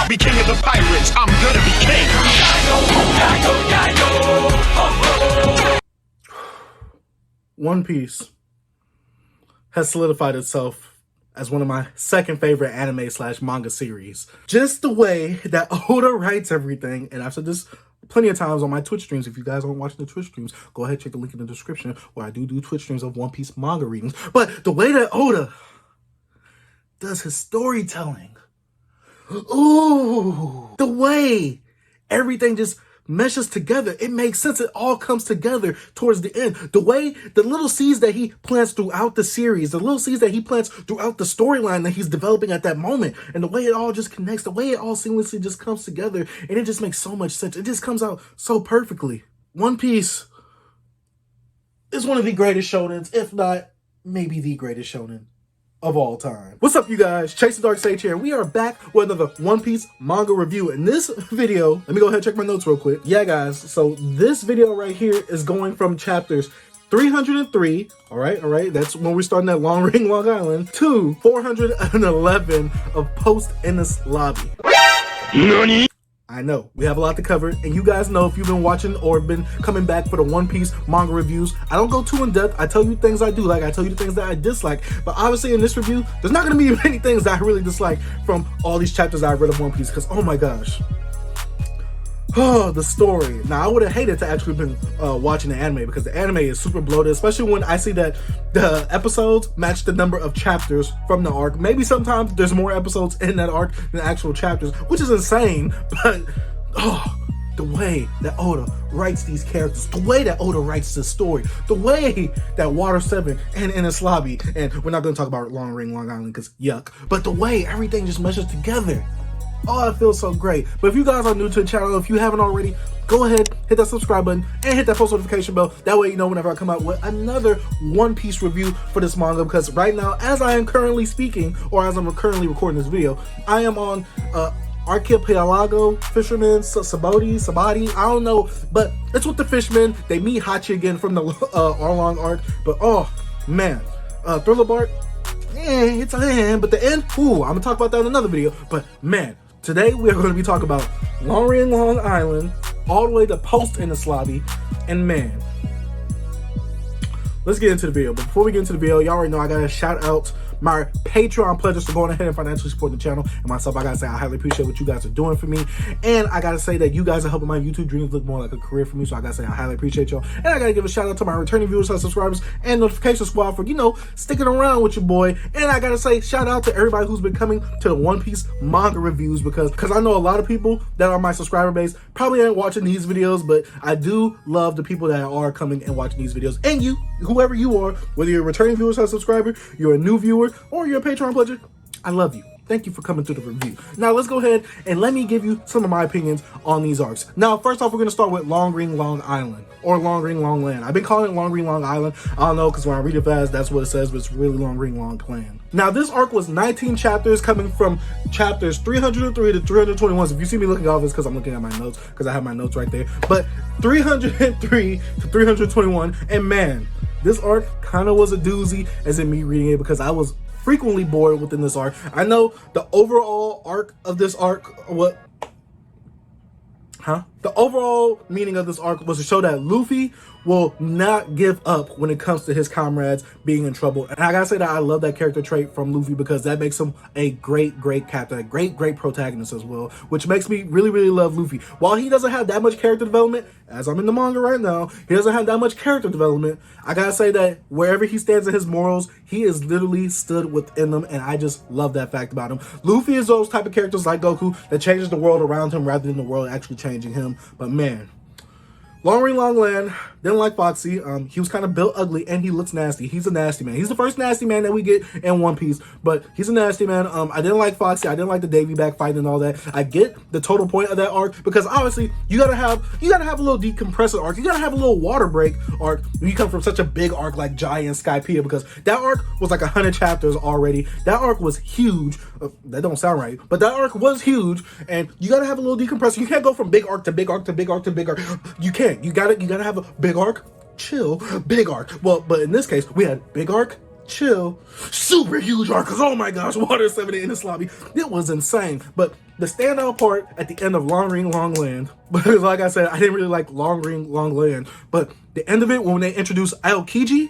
Be king of the pirates, I'm gonna be king. One Piece has solidified itself as one of my second favorite anime / manga series. Just the way that Oda writes everything, and I've said this plenty of times on my Twitch streams. If you guys aren't watching the Twitch streams, go ahead, check the link in the description where I do Twitch streams of One Piece manga readings. But the way that Oda does his storytelling, ooh, the way everything just meshes together, it makes sense. It all comes together towards the end. The way the little seeds that he plants throughout the series, the little seeds that he plants throughout the storyline that he's developing at that moment, and the way it all just connects, the way it all seamlessly just comes together, and it just makes so much sense. It just comes out so perfectly. One Piece is one of the greatest shonens, if not maybe the greatest shonen of all time. What's up, you guys? Chase the Dark Sage here. We are back with another One Piece manga review. In this video, let me go ahead and check my notes real quick. Yeah, guys, so this video right here is going from chapters 303, all right, that's when we're starting at Long Ring, Long Island, to 411 of Post-Enies Lobby. NANI? I know, we have a lot to cover, and you guys know if you've been watching or been coming back for the One Piece manga reviews, I don't go too in depth. I tell you things I do like, I tell you the things that I dislike, but obviously in this review, there's not going to be many things that I really dislike from all these chapters I've read of One Piece, because oh my gosh. Oh, the story. Now, I would have hated to actually been watching the anime, because the anime is super bloated, especially when I see that the episodes match the number of chapters from the arc. Maybe sometimes there's more episodes in that arc than actual chapters, which is insane, but oh, the way that Oda writes these characters, the way that Oda writes this story, the way that Water 7 and Enies Lobby, and we're not going to talk about Long Ring, Long Island, because yuck, but the way everything just meshes together. Oh, it feels so great. But if you guys are new to the channel, if you haven't already, go ahead, hit that subscribe button, and hit that post notification bell. That way you know whenever I come out with another One Piece review for this manga, because right now, as I am currently speaking, or as I'm currently recording this video, I am on Archipelago Fisherman Sabati, I don't know, but it's with the fishermen. They meet Hachi again from the Arlong arc, but oh man, Thriller Bark, it's a end, but the end, ooh, I'm gonna talk about that in another video. But man, today we are going to be talking about Long Ring, Long Island, all the way to Post-Enies Lobby, and man, let's get into the video. But before we get into the video, y'all already know I gotta shout out my Patreon pledges for going ahead and financially supporting the channel, and myself. I gotta say I highly appreciate what you guys are doing for me, and I gotta say that you guys are helping my YouTube dreams look more like a career for me, so I gotta say I highly appreciate y'all. And I gotta give a shout out to my returning viewers and subscribers and notification squad for, you know, sticking around with your boy. And I gotta say shout out to everybody who's been coming to the One Piece manga reviews, because I know a lot of people that are my subscriber base probably ain't watching these videos, but I do love the people that are coming and watching these videos. And you, whoever you are, whether you're a returning viewer or subscriber, you're a new viewer, or you're a Patreon pledger, I love you. Thank you for coming to the review. Now let's go ahead and let me give you some of my opinions on these arcs. Now, first off, we're gonna start with Long Ring, Long Island, or Long Ring, Long Land. I've been calling it Long Ring, Long Island. I don't know, because when I read it fast, that's what it says, but it's really Long Ring, Long Land. Now, this arc was 19 chapters, coming from chapters 303 to 321. So if you see me looking off, it's because I'm looking at my notes, because I have my notes right there. But 303 to 321, and man, this arc kind of was a doozy, as in me reading it, because I was frequently bored within this arc. I know the overall arc of this arc, the overall meaning of this arc was to show that Luffy will not give up when it comes to his comrades being in trouble. And I gotta say that I love that character trait from Luffy, because that makes him a great captain, a great protagonist as well, which makes me really love Luffy. While he doesn't have that much character development, as I'm in the manga right now, he doesn't have that much character development. I gotta say that wherever he stands in his morals, he is literally stood within them, and I just love that fact about him. Luffy is those type of characters like Goku that changes the world around him rather than the world actually changing him. But man, Long Ring, Long Land, didn't like Foxy. He was kind of built ugly, and he looks nasty. He's a nasty man. He's the first nasty man that we get in One Piece, but he's a nasty man. I didn't like Foxy. I didn't like the Davy back fight and all that. I get the total point of that arc, because obviously you gotta have a little decompressor arc. You gotta have a little water break arc when you come from such a big arc like Giant Skypiea, because that arc was like 100 chapters already. That arc was huge. That don't sound right, but that arc was huge, and you gotta have a little decompressor. You can't go from big arc to big arc to big arc to big arc. You can't. You gotta have a big arc, chill, big arc. Well, but in this case, we had big arc, chill, super huge arc, because oh my gosh, Water 7 in Enies Lobby, it was insane. But the standout part at the end of Long Ring Long Land, because like I said, I didn't really like Long Ring Long Land, but the end of it when they introduced Aokiji,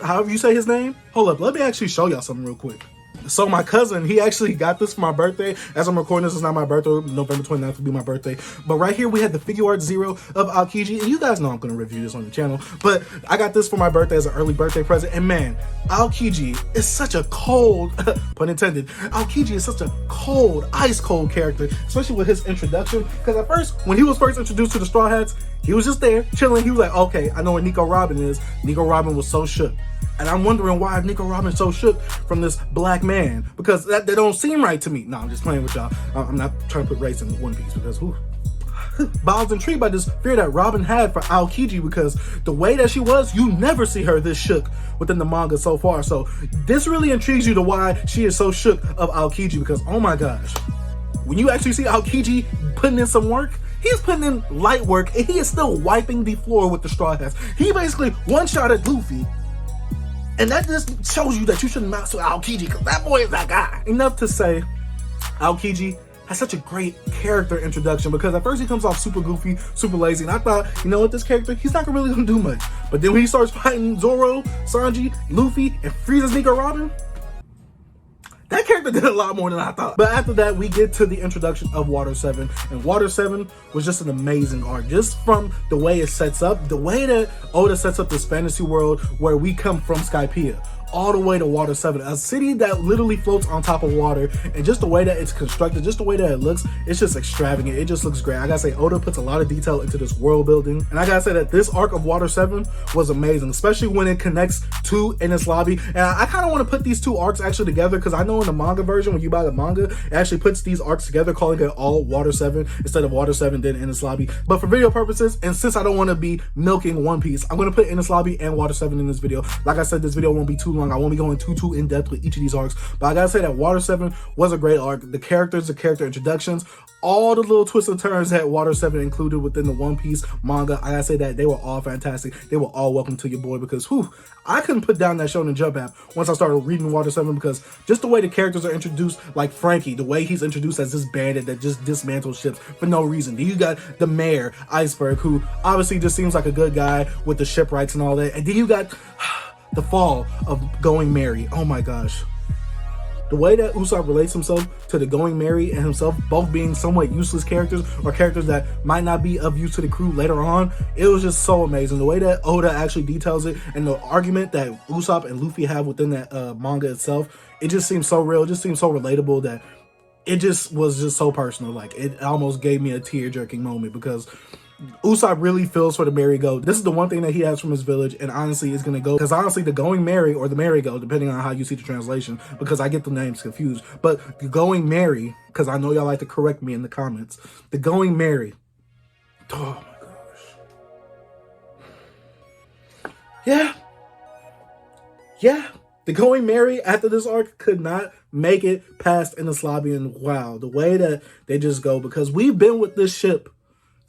however you say his name. Hold up, let me actually show y'all something real quick. So my cousin, he actually got this for my birthday. As I'm recording this, it's not my birthday. November 29th will be my birthday. But right here, we had the figure art 0 of Aokiji. And you guys know I'm going to review this on the channel. But I got this for my birthday as an early birthday present. And man, Aokiji is such a cold, pun intended, Aokiji is such a cold, ice cold character, especially with his introduction. Because at first, when he was first introduced to the Straw Hats, he was just there, chilling. He was like, okay, I know where Nico Robin is. Nico Robin was so shook. And I'm wondering why Nico Robin's so shook from this black man, because that don't seem right to me. No, I'm just playing with y'all. I'm not trying to put race in One Piece because who? But I was intrigued by this fear that Robin had for Aokiji, because the way that she was, you never see her this shook within the manga so far. So this really intrigues you to why she is so shook of Aokiji, because oh my gosh, when you actually see Aokiji putting in some work, he's putting in light work and he is still wiping the floor with the Straw Hats. He basically one-shotted Luffy. And that just shows you that you shouldn't mess with Aokiji, because that boy is that guy. Enough to say, Aokiji has such a great character introduction, because at first he comes off super goofy, super lazy, and I thought, you know what, this character, he's not really gonna do much. But then when he starts fighting Zoro, Sanji, Luffy, and freezes Nico Robin, that character did a lot more than I thought. But after that, we get to the introduction of Water 7. And Water 7 was just an amazing arc. Just from the way it sets up, the way that Oda sets up this fantasy world where we come from Skypiea all the way to Water 7, a city that literally floats on top of water, and just the way that it's constructed, just the way that it looks, it's just extravagant. It just looks great. I gotta say, Oda puts a lot of detail into this world building, and I gotta say that this arc of Water 7 was amazing, especially when it connects to Enies Lobby. And I kind of want to put these two arcs actually together, because I know in the manga version, when you buy the manga, it actually puts these arcs together, calling it all Water 7 instead of Water 7 then Enies Lobby. But for video purposes, and since I don't want to be milking One Piece, I'm going to put Enies Lobby and Water 7 in this video. Like I said, this video won't be too long. I won't be going too in depth with each of these arcs, but I gotta say that Water 7 was a great arc. The characters, the character introductions, all the little twists and turns that Water 7 included within the One Piece manga, I gotta say that they were all fantastic. They were all welcome to your boy, because whew, I couldn't put down that Shonen Jump app once I started reading Water 7, because just the way the characters are introduced, like Frankie, the way he's introduced as this bandit that just dismantles ships for no reason. Then you got the mayor, Iceberg, who obviously just seems like a good guy with the shipwrights and all that. And then you got the fall of Going Merry. Oh my gosh. The way that Usopp relates himself to the Going Merry and himself both being somewhat useless characters, or characters that might not be of use to the crew later on, it was just so amazing. The way that Oda actually details it, and the argument that Usopp and Luffy have within that manga itself, it just seems so real, it just seems so relatable, that it just was just so personal. Like, it almost gave me a tear-jerking moment, because Usopp really feels for the Merry-Go. This is the one thing that he has from his village, and honestly, it's gonna go, because honestly, the Going Merry, or the Merry-Go, depending on how you see the translation, because I get the names confused, but the Going Merry, because I know y'all like to correct me in the comments, the Going Merry, oh my gosh, yeah, the Going Merry after this arc could not make it past Enies Lobby, and wow, the way that they just go, because we've been with this ship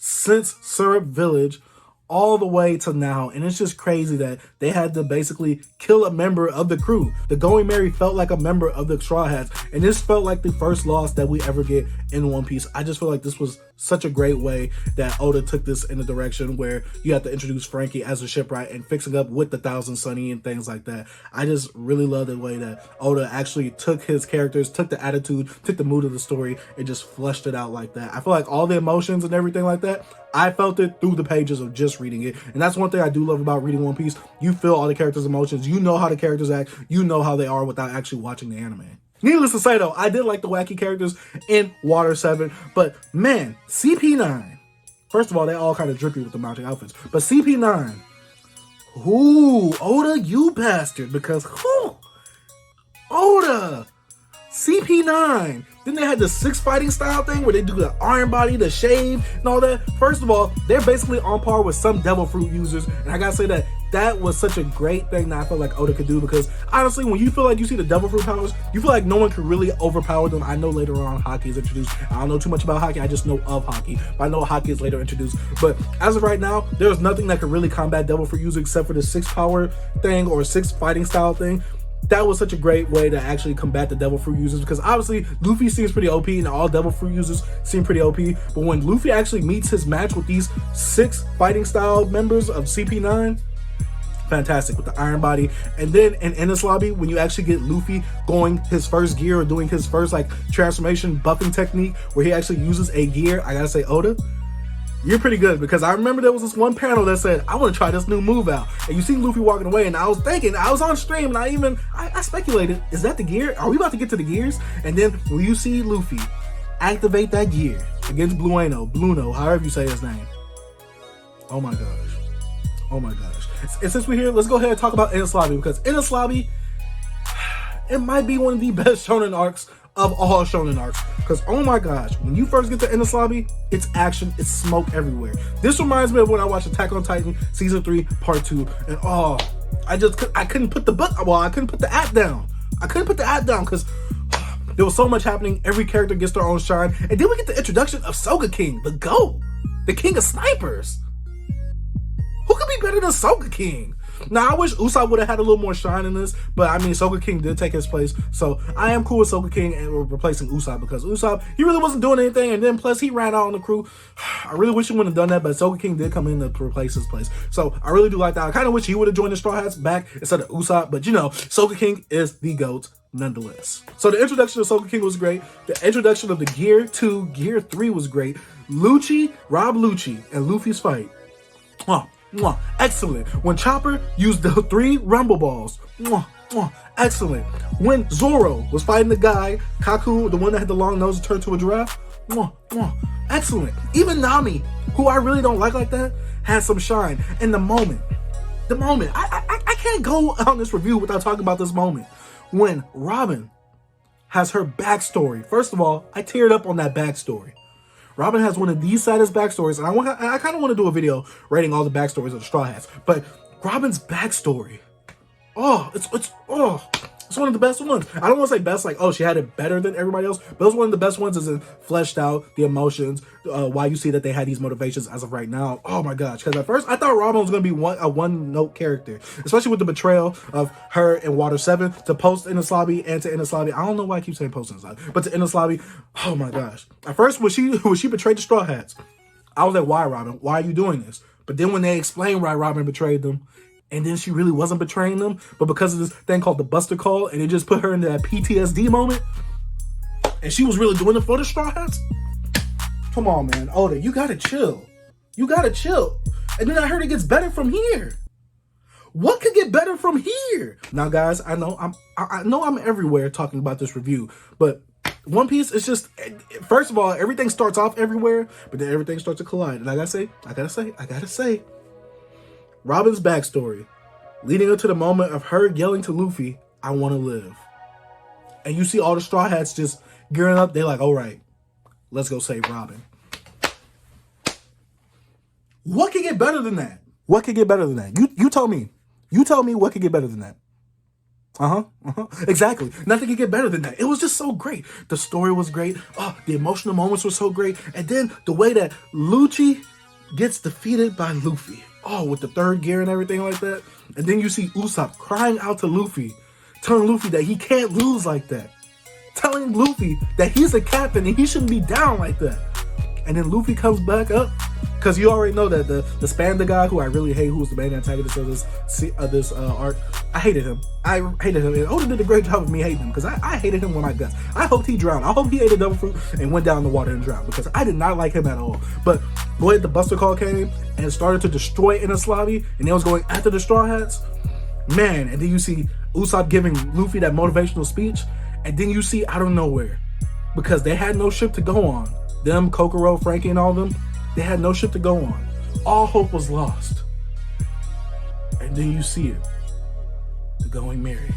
since Syrup Village all the way to now, and it's just crazy that they had to basically kill a member of the crew. The Going Merry felt like a member of the Straw Hats, and this felt like the first loss that we ever get in One Piece. I just feel like this was such a great way that Oda took this in a direction where you have to introduce Frankie as a shipwright and fixing up with the Thousand Sunny and things like that. I just really love the way that Oda actually took his characters, took the attitude, took the mood of the story, and just fleshed it out like that. I feel like all the emotions and everything like that, I felt it through the pages of just reading it. And that's one thing I do love about reading One Piece. You feel all the characters' emotions. You know how the characters act. You know how they are without actually watching the anime. Needless to say, though, I did like the wacky characters in Water 7. But, man, CP9. First of all, they all kind of drippy with the mounting outfits. But CP9. Ooh, Oda, you bastard. Because, whew, Oda. CP9. Then they had the 6 fighting style thing where they do the iron body, the shave, and all that. First of all, they're basically on par with some devil fruit users. And I gotta say that that was such a great thing that I felt like Oda could do, because honestly, when you feel like you see the devil fruit powers, you feel like no one can really overpower them. I know later on Haki is introduced. I don't know too much about Haki. I just know of Haki. But I know Haki is later introduced. But as of right now, there's nothing that can really combat devil fruit users except for the 6 power thing or 6 fighting style thing. That was such a great way to actually combat the devil fruit users, because obviously Luffy seems pretty OP and all devil fruit users seem pretty OP. But when Luffy actually meets his match with these 6 fighting style members of CP9, fantastic with the iron body. And then in Enies Lobby, when you actually get Luffy going his first gear or doing his first like transformation buffing technique where he actually uses a gear, I gotta say, Oda, you're pretty good, because I remember there was this one panel that said, I want to try this new move out. And you see Luffy walking away, and I was thinking, I was on stream, and I speculated, is that the gear? Are we about to get to the gears? And then when you see Luffy activate that gear against Blueno, however you say his name. Oh my gosh. Oh my gosh. And since we're here, let's go ahead and talk about Enies Lobby, because Enies Lobby, it might be one of the best shonen arcs of all shonen arcs, because oh my gosh, when you first get to Enies Lobby, it's action, it's smoke everywhere. This reminds me of when I watched Attack on Titan season 3 part 2, and oh, I couldn't put I couldn't put the app down. I couldn't put the app down because there was so much happening. Every character gets their own shine, and then we get the introduction of Soga King, the GOAT, the king of snipers. Who could be better than Soga King? Now, I wish Usopp would have had a little more shine in this, but I mean, Soga King did take his place, so I am cool with Soga King and replacing Usopp, because Usopp, he really wasn't doing anything, and then plus he ran out on the crew. I really wish he wouldn't have done that, but Soga King did come in to replace his place, so I really do like that. I kind of wish he would have joined the Straw Hats back instead of Usopp, but you know, Soga King is the GOAT nonetheless. So the introduction of Soga King was great. The introduction of the Gear 2, Gear 3 was great. Rob Lucci, and Luffy's fight. Excellent. When Chopper used the 3 Rumble Balls. Excellent. When Zoro was fighting the guy, Kaku, the one that had the long nose turned to a giraffe. Excellent. Even Nami, who I really don't like that, had some shine. And the moment, I can't go on this review without talking about this moment. When Robin has her backstory. First of all, I teared up on that backstory. Robin has one of the saddest backstories, and I kind of want to do a video rating all the backstories of the Straw Hats. But Robin's backstory, it's one of the best ones. I don't want to say best, like, oh, she had it better than everybody else, but it was one of the best ones, as in fleshed out the emotions, why you see that they had these motivations as of right now. Oh my gosh, because at first I thought Robin was going to be a one-note character, especially with the betrayal of her in Water 7 to Post-Enies Lobby and to Enies Lobby. I don't know why I keep saying Post-Enies Lobby, but to Enies Lobby. Oh my gosh. At first, when she betrayed the Straw Hats, I was like, why, Robin? Why are you doing this? But then when they explained why Robin betrayed them, and then she really wasn't betraying them, but because of this thing called the Buster Call, and it just put her into that PTSD moment, and she was really doing it for the Straw Hats? Come on, man. Oda, you gotta chill. You gotta chill. And then I heard it gets better from here. What could get better from here? Now, guys, I know I'm everywhere talking about this review, but One Piece is just, first of all, everything starts off everywhere, but then everything starts to collide. And I gotta say, Robin's backstory, leading up to the moment of her yelling to Luffy, I want to live. And you see all the Straw Hats just gearing up. They're like, all right, let's go save Robin. What could get better than that? What could get better than that? You tell me. You tell me what could get better than that. Exactly. Nothing could get better than that. It was just so great. The story was great. Oh, the emotional moments were so great. And then the way that Lucci gets defeated by Luffy. Oh, with the 3rd gear and everything like that. And then you see Usopp crying out to Luffy, telling Luffy that he can't lose like that. Telling Luffy that he's a captain and he shouldn't be down like that. And then Luffy comes back up, because you already know that the Spanda guy, who I really hate, who was the main antagonist of this arc, I hated him. And Oda did a great job of me hating him, because I hated him when I guts. I hoped he drowned. I hope he ate a devil fruit and went down in the water and drowned, because I did not like him at all. But the way the Buster Call came and started to destroy Enies Lobby, and it was going after the Straw Hats, man. And then you see Usopp giving Luffy that motivational speech, and then you see out of nowhere, because they had no ship to go on, them, Kokoro, Frankie, and all of them, they had no ship to go on. All hope was lost. And then you see it. The Going Merry.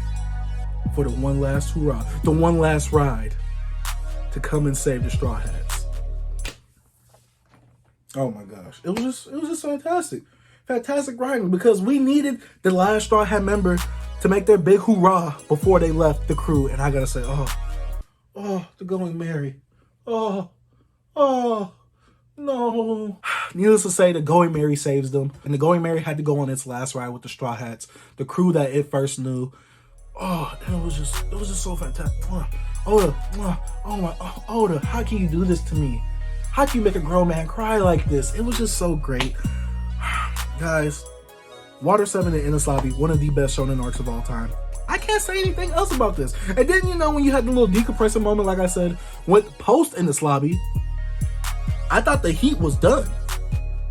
For the one last hurrah. The one last ride. To come and save the Straw Hats. Oh my gosh. It was just fantastic. Fantastic writing, because we needed the last Straw Hat member to make their big hoorah before they left the crew. And I gotta say, the Going Merry. No. Needless to say, the Going Merry saves them. And the Going Merry had to go on its last ride with the Straw Hats, the crew that it first knew. And it was just so fantastic. Oda, Oda, how can you do this to me? How can you make a grown man cry like this? It was just so great. Guys, Water 7 and Enies Lobby, one of the best shonen arcs of all time. I can't say anything else about this. And then, you know, when you had the little decompressing moment, like I said, with Post-Enies Lobby, I thought the heat was done.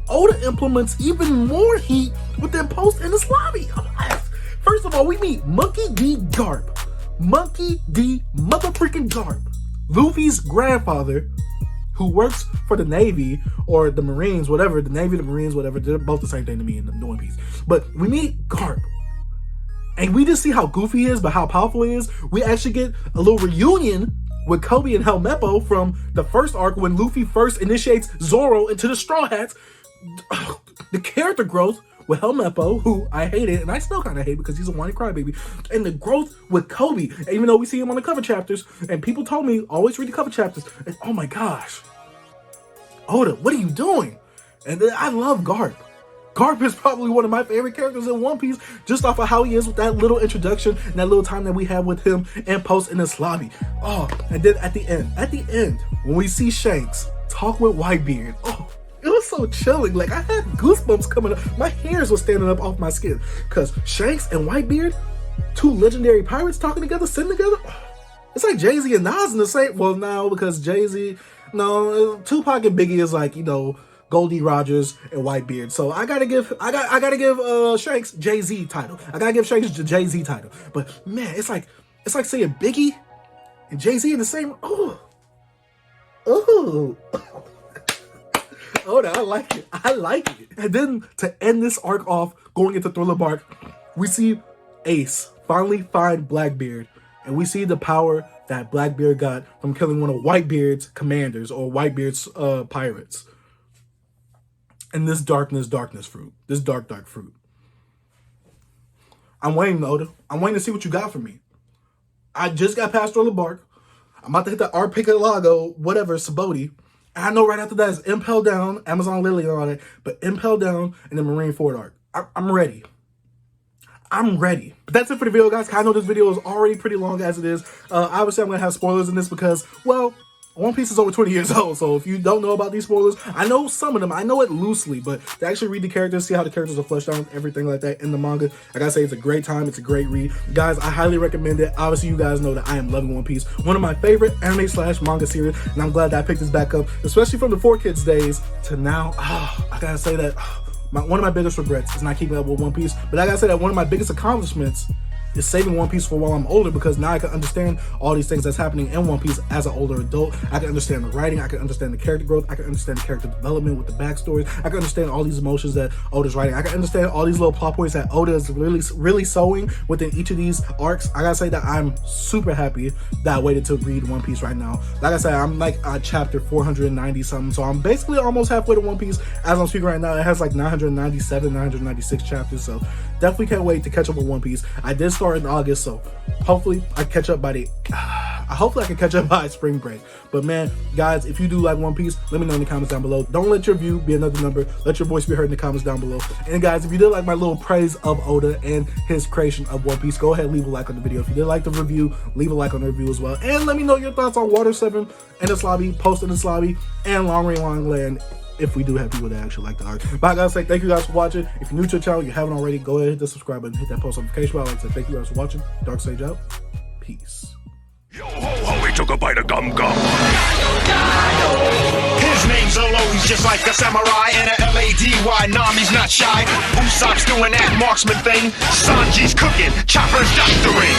Oda implements even more heat within Post-Enies Lobby. First of all, we meet Monkey D. Garp. Monkey D. motherfreaking Garp. Luffy's grandfather, who works for the Navy or the Marines, whatever, the Navy, the Marines, whatever, they're both the same thing to me in the One Piece. But we meet Garp. And we just see how goofy he is, but how powerful he is. We actually get a little reunion with Kobe and Helmeppo from the first arc when Luffy first initiates Zoro into the Straw Hats. The character growth with Helmeppo, who I hated, and I still kind of hate because he's a whiny crybaby, and the growth with Kobe, even though we see him on the cover chapters, and people told me, always read the cover chapters, and oh my gosh, Oda, what are you doing? And I love Garp. Garp is probably one of my favorite characters in One Piece, just off of how he is with that little introduction and that little time that we have with him and Post-Enies Lobby. And then at the end, when we see Shanks talk with Whitebeard, it was so chilling. Like, I had goosebumps coming up. My hairs were standing up off my skin. Because Shanks and Whitebeard, two legendary pirates talking together, sitting together. It's like Jay-Z and Nas in the same. Well, no, because Jay-Z, no, Tupac and Biggie is like, you know, Goldie Rogers and Whitebeard. So I gotta give Shanks Jay-Z title. I gotta give Shanks the Jay-Z title. But man, it's like saying Biggie and Jay-Z in the same. I like it. And then to end this arc off, going into Thriller Bark, we see Ace finally find Blackbeard, and we see the power that Blackbeard got from killing one of Whitebeard's commanders, or Whitebeard's pirates. And this dark fruit. This dark fruit. I'm waiting, Oda. I'm waiting to see what you got for me. I just got past Thriller Bark. I'm about to hit the Archipelago, whatever, Sabaody. And I know right after that is Impel Down, Amazon Lily and all that, but Impel Down and the Marineford arc. I'm ready. I'm ready. But that's it for the video, guys. I know this video is already pretty long as it is. Obviously, I'm going to have spoilers in this because, well, One Piece is over 20 years old, so if you don't know about these spoilers, I know some of them. I know it loosely, but to actually read the characters, see how the characters are fleshed out, everything like that in the manga, I gotta say, it's a great time. It's a great read. Guys, I highly recommend it. Obviously, you guys know that I am loving One Piece. One of my favorite anime/manga series, and I'm glad that I picked this back up, especially from the 4Kids days to now. I gotta say that one of my biggest regrets is not keeping up with One Piece, but I gotta say that one of my biggest accomplishments is saving One Piece for while I'm older, because now I can understand all these things that's happening in One Piece as an older adult. I can understand the writing, I can understand the character growth, I can understand the character development with the backstories, I can understand all these emotions that Oda's writing, I can understand all these little plot points that Oda is really sewing within each of these arcs. I gotta say that I'm super happy that I waited to read One Piece right now. Like I said, I'm like chapter 490 something, so I'm basically almost halfway to One Piece as I'm speaking right now. It has like 997, 996 chapters, so definitely can't wait to catch up with One Piece. I did start in August, so hopefully I catch up by hopefully I can catch up by spring break. But man, guys, if you do like One Piece, let me know in the comments down below. Don't let your view be another number. Let your voice be heard in the comments down below. And guys, if you did like my little praise of Oda and his creation of One Piece, go ahead and leave a like on the video. If you did like the review, leave a like on the review as well. And let me know your thoughts on Water 7, Enies Lobby, Post-Enies Lobby, and Long Rain Long Land, if we do have people that actually like the art. But I gotta say thank you guys for watching. If you're new to the channel, you haven't already, go ahead, hit the subscribe button, hit that post notification bell. Like I said, thank you guys for watching. Dark Sage out. Peace. Yo ho ho, he took a bite of gum gum. His name's Zolo, he's just like a samurai and a Lady. Nami's not shy. Usopp's doing that marksman thing. Sanji's cooking, Chopper's doctoring.